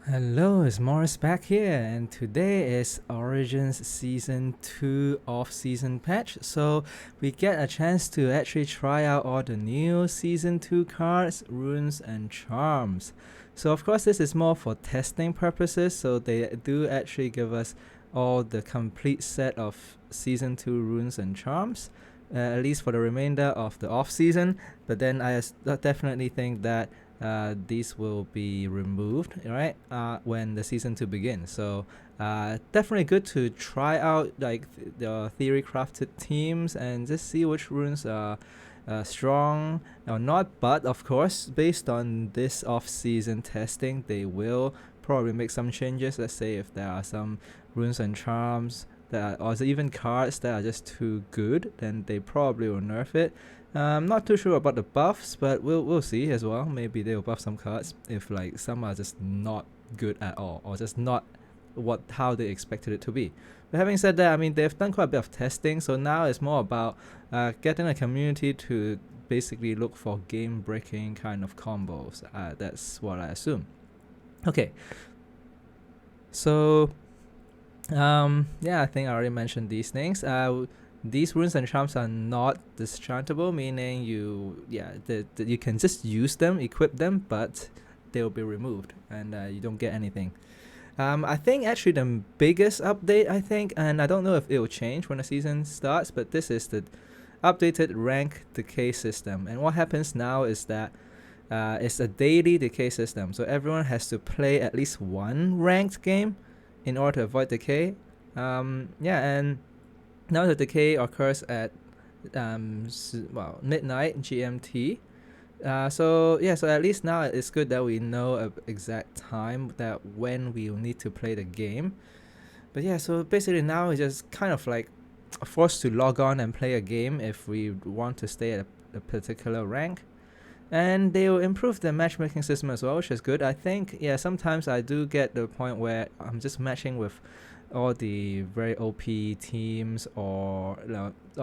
Hello, it's Morris back here, and today is Origins Season 2 off-season patch, so we get a chance to actually try out all the new Season 2 cards, runes, and charms. So of course this is more for testing purposes, so they do actually give us all the complete set of Season 2 runes and charms, at least for the remainder of the off-season, but then I definitely think that these will be removed, right? When the season 2 begins. So definitely good to try out like the theory crafted teams and just see which runes are strong or not. But of course, based on this off-season testing, they will probably make some changes. Let's say if there are some runes and charms that are, or even cards that are just too good, then they probably will nerf it. I'm not too sure about the buffs, but we'll see as well. Maybe they'll buff some cards if like some are just not good at all, or just not how they expected it to be. But having said that, I mean they've done quite a bit of testing, so now it's more about getting the community to basically look for game-breaking kind of combos. That's what I assume. Okay, so yeah, I think I already mentioned these things. These runes and charms are not dischargeable, meaning you can just use them, equip them, but they'll be removed and you don't get anything. I think actually the biggest update, and I don't know if it will change when the season starts, but this is the updated rank decay system. And what happens now is that it's a daily decay system, so everyone has to play at least one ranked game in order to avoid decay. And now the decay occurs at midnight GMT. So at least now it's good that we know an exact time that when we will need to play the game. But yeah, so basically now it's just kind of like forced to log on and play a game if we want to stay at a particular rank. And they will improve the matchmaking system as well, which is good. I think, sometimes I do get the point where I'm just matching with all the very OP teams, or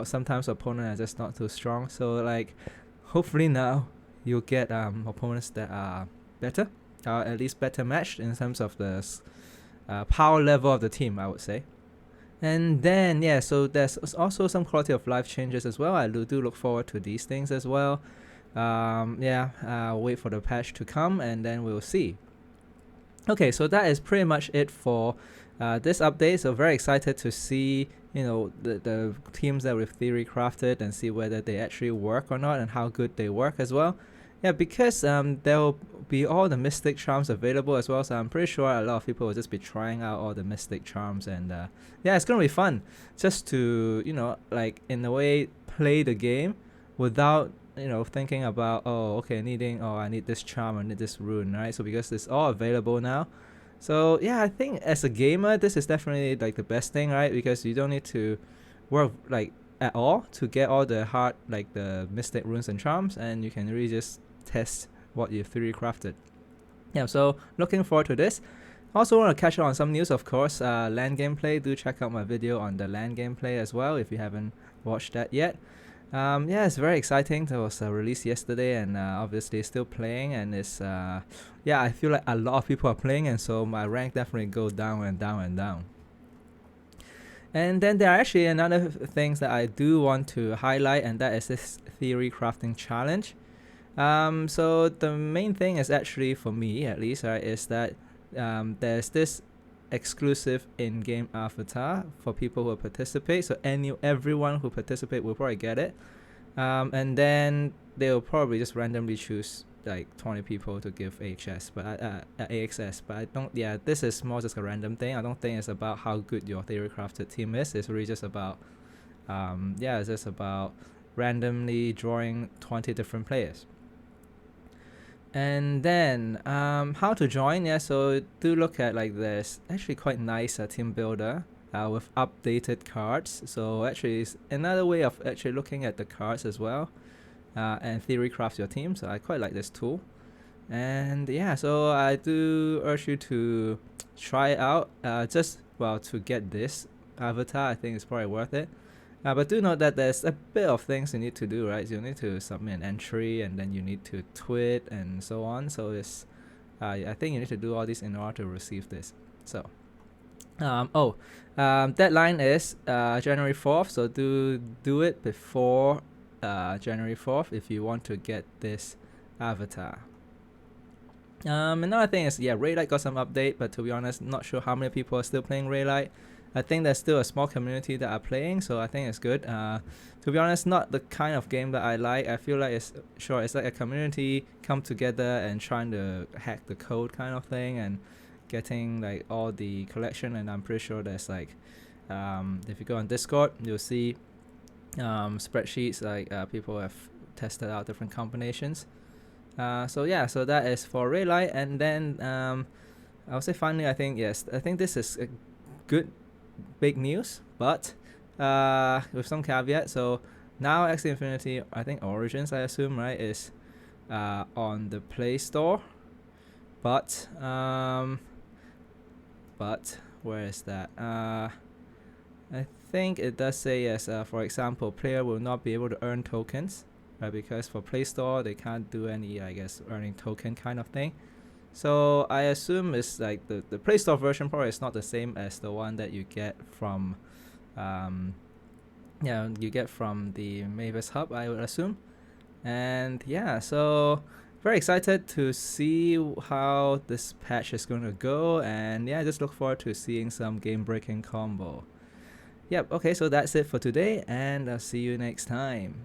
sometimes opponents are just not too strong. So like, hopefully now you'll get opponents that are better, at least better matched in terms of the power level of the team, I would say. And then so there's also some quality of life changes as well. I do look forward to these things as well. Wait for the patch to come and then we'll see. Okay, so that is pretty much it for this update. So very excited to see the teams that we've theory crafted and see whether they actually work or not and how good they work as well. Yeah, because there'll be all the mystic charms available as well, so I'm pretty sure a lot of people will just be trying out all the mystic charms, and it's gonna be fun just to like in a way play the game without thinking about I need this charm, I need this rune, right? So because it's all available now, so yeah, I think as a gamer this is definitely like the best thing, right? Because you don't need to work like at all to get all the hard like the mystic runes and charms, and you can really just test what you've 3D crafted. Yeah, so looking forward to this. Also want to catch up on some news, of course. LAN gameplay, do check out my video on the LAN gameplay as well if you haven't watched that yet. It's very exciting. It was released yesterday, and obviously still playing, and it's I feel like a lot of people are playing, and so my rank definitely goes down and down and down. And then there are actually another things that I do want to highlight, and that is this theory crafting challenge. So the main thing is actually, for me at least, right, is that there's this exclusive in-game avatar for people who participate. So everyone who participate will probably get it, and then they'll probably just randomly choose like 20 people to give AXS, but I don't. Yeah, this is more just a random thing. I don't think it's about how good your theory crafted team is. It's really just about it's just about randomly drawing 20 different players. And then how to join. So do look at like this actually quite nice team builder with updated cards. So actually it's another way of actually looking at the cards as well, and theory craft your team. So I quite like this tool. And so I do urge you to try it out, to get this avatar. I think it's probably worth it. But do note that there's a bit of things you need to do, right? So you need to submit an entry, and then you need to tweet and so on. So it's I think you need to do all this in order to receive this. So deadline is January 4th, so do it before January 4th if you want to get this avatar. Another thing is, yeah, Raylight got some update, but to be honest, not sure how many people are still playing Raylight. I think there's still a small community that are playing, so I think it's good. To be honest, not the kind of game that I like. I feel like it's like a community come together and trying to hack the code kind of thing and getting like all the collection. And I'm pretty sure there's like, if you go on Discord, you'll see spreadsheets like people have tested out different combinations. So yeah, so that is for Raylight. And then I would say finally, I think this is a good big news, but with some caveat. So now Axie Infinity, I think Origins, I assume, right, is on the Play Store, but where is that? I think it does say yes. For example, player will not be able to earn tokens, right? Because for Play Store they can't do any, I guess, earning token kind of thing. So I assume it's like the Play Store version probably is not the same as the one that you get from the Mavis Hub, I would assume. And yeah, so very excited to see how this patch is going to go, and yeah, just look forward to seeing some game-breaking combo. Yep, okay, so that's it for today, and I'll see you next time.